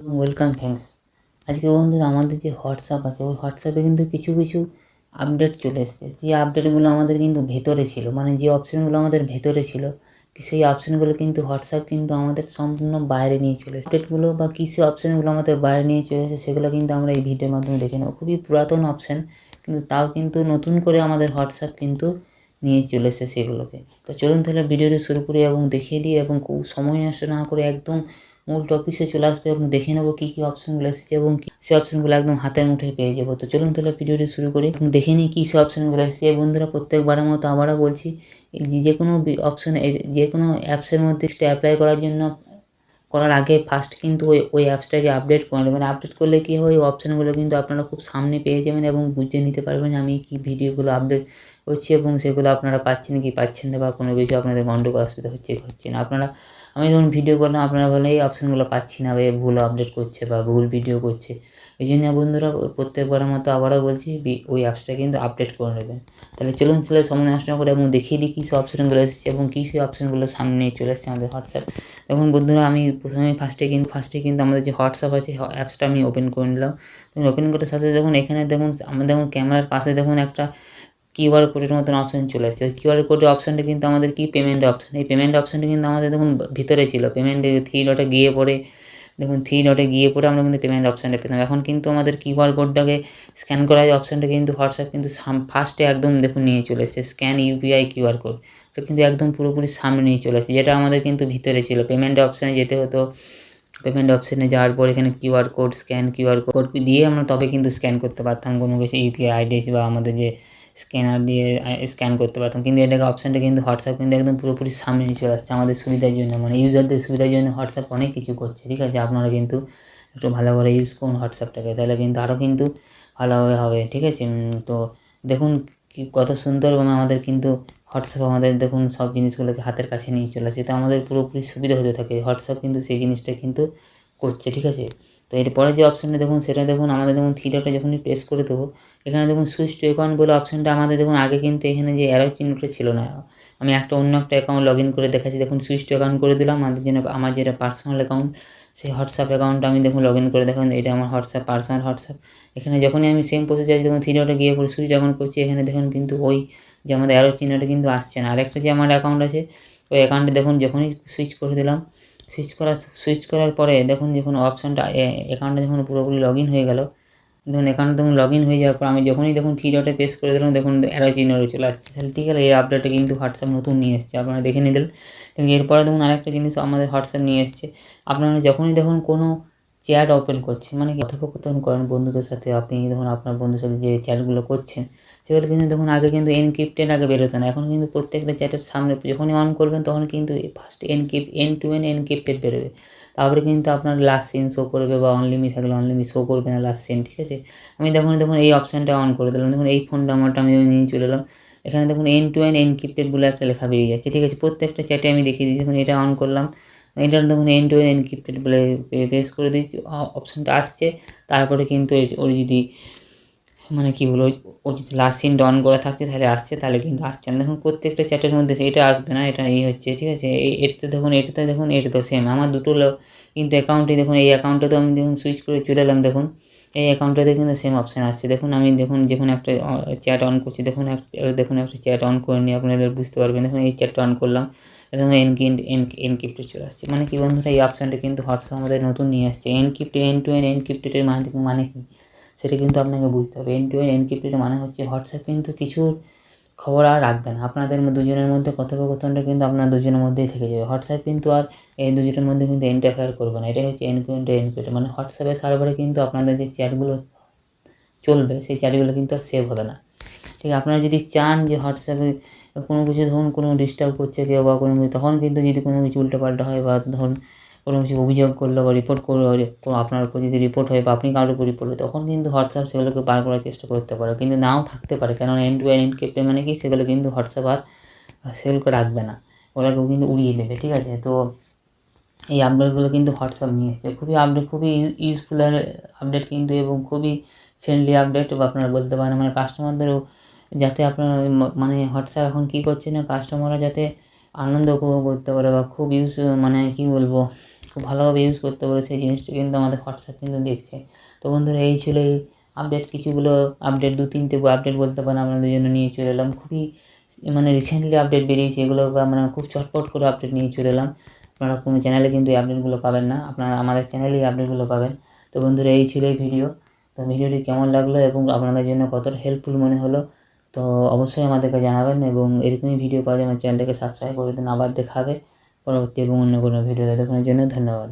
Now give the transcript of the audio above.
Welcome friends. আজকে বন্ধুরা আমাদের যে হোয়াটসঅ্যাপ আছে ওই হোয়াটসঅ্যাপে কিন্তু কিছু কিছু আপডেট চলে এসেছে। যে আপডেটগুলো আমাদের কিন্তু ভেতরে ছিল, মানে যে অপশানগুলো আমাদের ভেতরে ছিল সেই অপশানগুলো কিন্তু হোয়াটসঅ্যাপ কিন্তু আমাদের সম্পূর্ণ বাইরে নিয়ে চলে এসেছে। আপডেটগুলো বা কিছু অপশানগুলো আমাদের বাইরে নিয়ে চলে এসেছে, সেগুলো কিন্তু আমরা এই ভিডিওর মাধ্যমে দেখে নেব। খুবই পুরাতন অপশান, কিন্তু তাও কিন্তু নতুন করে আমাদের হোয়াটসঅ্যাপ কিন্তু নিয়ে চলে এসেছে সেগুলোকে। তো চলুন তাহলে ভিডিওটি শুরু করি এবং দেখিয়ে দিই, এবং খুব সময় নষ্ট না করে একদম মূল টপিক্সে চলে আসবে এবং দেখে নেবো কী কী অপশানগুলো এসেছে এবং সেই অপশানগুলো একদম হাতের মুঠোয় পেয়ে যাবো। তো চলুন তাহলে ভিডিওটি শুরু করি এবং দেখে নিই কী সে অপশানগুলো এসেছে। বন্ধুরা, প্রত্যেকবারের মতো আবারও বলছি, যে কোনো অপশান, যে কোনো অ্যাপসের মধ্যে অ্যাপ্লাই করার জন্য করার আগে ফার্স্ট কিন্তু ওই অ্যাপসটাকে আপডেট করে নেবেন। আপডেট করলে কী হয়, ওই অপশানগুলো কিন্তু আপনারা খুব সামনে পেয়ে যাবেন এবং বুঝে নিতে পারবেন আমি কী ভিডিওগুলো আপডেট করছি এবং সেগুলো আপনারা পাচ্ছেন কি পাচ্ছেন না, বা কোনো কিছু আপনাদের গন্ডগোল অসুবিধা হচ্ছে কি হচ্ছে না। আমি যখন ভিডিও করলাম আপনারা বলেন এই অপশানগুলো পাচ্ছি না, বা ভুল আপডেট করছে বা ভুল ভিডিও করছে। এই জন্য বন্ধুরা প্রত্যেকবারের মতো আবারও বলছি, ওই অ্যাপসটা কিন্তু আপডেট করে নেবেন। তাহলে চলুন সময় নষ্ট না করে এবং দেখিয়ে দিই কী সব অপশানগুলো এসেছে এবং কী সে অপশানগুলো সামনে নিয়ে চলে এসেছে আমাদের হোয়াটসঅ্যাপ। দেখুন বন্ধুরা, আমি প্রথমেই ফার্স্টে কিন্তু আমাদের যে হোয়াটসঅ্যাপ আছে অ্যাপসটা আমি ওপেন করে নিলাম। ওপেন করার সাথে দেখুন এখানে দেখুন আমাদের ক্যামেরার পাশে দেখুন একটা কিউআর কোডের মতন অপশান চলে আসছে। ওই কিউআর কোডের অপশানটা কিন্তু আমাদের কি পেমেন্টের অপশান। এই পেমেন্ট অপশানটা কিন্তু আমাদের দেখুন ভিতরে ছিল। পেমেন্টে 3 ডটে গিয়ে পরে দেখুন 3 ডটে গিয়ে পরে আমরা কিন্তু পেমেন্ট অপশানটা পেতাম। এখন কিন্তু আমাদের কিউআর কোডটাকে স্ক্যান করার যে অপশানটা কিন্তু হোয়াটসঅ্যাপ কিন্তু ফার্স্টে একদম দেখুন নিয়ে চলে এসেছে। Scan UPI QR code. এটা কিন্তু একদম পুরোপুরি সামনে নিয়ে চলে আসছে, যেটা আমাদের কিন্তু ভিতরে ছিল। পেমেন্টের অপশানে যেতে হতো, পেমেন্ট অপশানে যাওয়ার পর এখানে কিউআর কোড কিউআর কোড দিয়ে আমরা তবে কিন্তু স্ক্যান করতে পারতাম কোনো কিছু, ইউপিআই আইডিস বা আমাদের যে স্ক্যানার দিয়ে স্ক্যান করতে পারতাম। কিন্তু এটাকে অপশানটা কিন্তু হোয়াটসঅ্যাপ কিন্তু একদম পুরোপুরি সামনে নিয়ে চলে আসছে আমাদের সুবিধার জন্য, মানে ইউজারদের সুবিধার জন্য হোয়াটসঅ্যাপ অনেক কিছু করছে। ঠিক আছে, আপনারা কিন্তু একটু ভালো করে ইউজ করুন হোয়াটসঅ্যাপটাকে, তাহলে কিন্তু আরও কিন্তু ভালোভাবে হবে। ঠিক আছে, তো দেখুন কি কত সুন্দরভাবে আমাদের কিন্তু হোয়াটসঅ্যাপ আমাদের দেখুন সব জিনিসগুলোকে হাতের কাছে নিয়ে চলে আসে। তো আমাদের পুরোপুরি সুবিধা হতে থাকে। হোয়াটসঅ্যাপ কিন্তু সেই জিনিসটা কিন্তু করছে। ঠিক আছে, তো এরপরে যে অপশানটা দেখুন সেটা দেখুন আমাদের দেখুন 3 ডটে যখনই প্রেস করে দেবো, এখানে দেখুন সুইচ টু অ্যাকাউন্ট বলে অপশানটা আমাদের দেখুন আগে কিন্তু এখানে যে অ্যারো চিহ্নটা ছিল না। আমি অন্য একটা অ্যাকাউন্ট লগ ইন করে দেখাচ্ছি। দেখুন সুইচ টু অ্যাকাউন্ট করে দিলাম। আমার যেটা পার্সোনাল অ্যাকাউন্ট, সেই হোয়াটসঅ্যাপ অ্যাকাউন্টটা আমি দেখুন লগ ইন করে দেখুন এটা আমার হোয়াটসঅ্যাপ, পার্সোনাল হোয়াটসঅ্যাপ। এখানে যখনই আমি সেম প্রসেসে যখন 3 ডটে গিয়ে পরে সুইচ অ্যাকাউন্ট করছি, এখানে দেখুন কিন্তু ওই যে আমাদের অ্যারো চিহ্নটা কিন্তু আসছে না। আরেকটা যে আমার অ্যাকাউন্ট আছে ওই অ্যাকাউন্টে দেখুন যখনই সুইচ করে দিলাম, সুইচ করার পরে দেখুন যখন অপশানটা অ্যাকাউন্টটা যখন পুরোপুরি লগ ইন হয়ে গেল, দেখুন অ্যাকাউন্ট দেখুন লগ ইন হয়ে যাওয়ার পর আমি যখনই দেখুন 3 ডটে প্রেস করে দিলাম, দেখুন অ্যারো চিহ্নটা চলে আসছে। তাহলে ঠিক আছে, এই আপডেটটা কিন্তু হোয়াটসঅ্যাপ নতুন নিয়ে এসেছে, আপনারা দেখে নিলেন। এবং এরপরে দেখুন আরেকটা জিনিস আমাদের হোয়াটসঅ্যাপ নিয়ে এসেছে। আপনারা যখনই দেখুন কোনো চ্যাট ওপেন করছেন, মানে কথোপকথন করেন বন্ধুদের সাথে, আপনি দেখুন আপনার বন্ধুর সাথে যে চ্যাটগুলো করছেন সেগুলো কিন্তু দেখুন আগে কিন্তু এনক্রিপ্টেড আগে বেরোতো না। এখন কিন্তু প্রত্যেকটা চ্যাটের সামনে যখনই অন করবেন তখন কিন্তু first end to end encrypted বেরোবে। তারপরে কিন্তু আপনার লাস্ট সিন শো করবে, বা অনলিমিট থাকলে অনলিমিট শো করবে না লাস্ট সিন। ঠিক আছে, আমি দেখুন এই অপশানটা অন করে দিলাম। দেখুন এই ফোন নাম্বারটা আমি নিয়ে চলে এলাম। এখানে দেখুন এন্ড টু এন্ড এনক্রিপ্টেড বলে একটা লেখা বেরিয়ে যাচ্ছে। ঠিক আছে, প্রত্যেকটা চ্যাটে আমি দেখিয়ে দিই। দেখুন এটা অন করলাম, এটা দেখুন এন্ড টু এন্ড এনক্রিপ্টেড বলে প্রেস করে দিচ্ছি, অপশানটা আসছে। তারপরে কিন্তু ওর যদি মানে কী বলবো, ও যদি লাস্ট সিনটা অন করা থাকছে তাহলে আসছে, তাহলে কিন্তু আসছে না। দেখুন প্রত্যেকটা চ্যাটের মধ্যে এটা আসবে না, এটা এই হচ্ছে। ঠিক আছে, এটাতেও সেম আমার দুটো কিন্তু অ্যাকাউন্টে দেখুন, এই অ্যাকাউন্টটাতেও আমি দেখুন সুইচ করে চলে এলাম। দেখুন এই অ্যাকাউন্টটাতে কিন্তু সেম অপশান আসছে। দেখুন আমি যখন একটা চ্যাট অন করছি, দেখুন একটা চ্যাট অন করে নিয়ে আপনাদের বুঝতে পারবেন। দেখুন এই চ্যাটটা অন করলাম, এটা দেখুন এনক্রিপ্টেড চলে আসছে। মানে কি বন্ধুরা, এই অপশানটা কিন্তু হোয়াটসঅ্যাপ আমাদের নতুন নিয়ে আসছে। এন্ড টু এন্ড এনক্রিপ্টেডের মানে কি সেটা কিন্তু আপনাকে বুঝতে হবে। এন্ড টু এন্ড এনক্রিপ্টেড মানে হচ্ছে হোয়াটসঅ্যাপ কিন্তু কিছু খবর আর রাখবে না। আপনাদের দুজনের মধ্যে কথোপকথনটা কিন্তু আপনার দুজনের মধ্যেই থেকে যাবে। হোয়াটসঅ্যাপ কিন্তু আর এই দুজনের মধ্যে কিন্তু ইন্টারফেয়ার করবে না। এটাই হচ্ছে এন্ড টু এন্ড এনক্রিপ্টেড, মানে হোয়াটসঅ্যাপের সার্ভারে কিন্তু আপনাদের যে চ্যাটগুলো চলবে সেই চ্যাটগুলো কিন্তু আর সেভ হবে না। ঠিক, আপনারা যদি চান যে হোয়াটসঅ্যাপে কোনো কিছু ধরুন কোনো ডিস্টার্ব করছে কেউ বা কোনো কিছু, তখন কিন্তু যদি কোনো কিছু উল্টোপাল্টা হয় বা ধরুন কোনো কিছু অভিযোগ করলো বা রিপোর্ট করলো, আপনার উপর যদি রিপোর্ট হয় বা আপনি কারোর উপর রিপোর্ট হয়, তখন কিন্তু হোয়াটসঅ্যাপ সেগুলোকে বার করার চেষ্টা করতে পারে, কিন্তু নাও থাকতে পারে। কেননা এন্ড টু এন্ড এনক্রিপ্টেড মানে কি, সেগুলো কিন্তু হোয়াটসঅ্যাপ আর সেগুলোকে রাখবে না, ওগুলোকেও কিন্তু উড়িয়ে দেবে। ঠিক আছে, তো এই আপডেটগুলো কিন্তু হোয়াটসঅ্যাপ নিয়ে এসেছে। খুবই ইউজফুল আপডেট কিন্তু, এবং খুবই ফ্রেন্ডলি আপডেট, বা আপনারা বলতে পারেন মানে কাস্টমারদেরও যাতে আপনার মানে হোয়াটসঅ্যাপ এখন কী করছে না, কাস্টমাররা যাতে আনন্দ উপভোগ করতে পারে বা খুব মানে কী বলবো, খুব ভালোভাবে ইউজ করতে পারে সেই জিনিসটা কিন্তু আমাদের হোয়াটসঅ্যাপ কিন্তু দেখছে। তো বন্ধুরা এই ছিল এই আপডেট, কিছুগুলো আপডেট 2-3টে আপডেট বলতে পারেন আপনাদের জন্য নিয়ে চলে এলাম। খুবই মানে রিসেন্টলি আপডেট বেরিয়েছে, এগুলো মানে খুব চটপট করে আপডেট নিয়ে চলে এলাম। আপনারা কোনো চ্যানেলে কিন্তু এই আপডেটগুলো পাবেন না, আপনারা আমাদের চ্যানেলেই আপডেটগুলো পাবেন। তো বন্ধুরা এই ছিল এই ভিডিও। তো ভিডিওটি কেমন লাগলো এবং আপনাদের জন্য কতটা হেল্পফুল মনে হলো তো অবশ্যই আমাদেরকে জানাবেন, এবং এরকমই ভিডিও পাওয়ার জন্য চ্যানেলটাকে সাবস্ক্রাইব করে দিন। আবার দেখা হবে পরবর্তী এবং অন্য কোনো ভিডিও দেখার জন্য। ধন্যবাদ।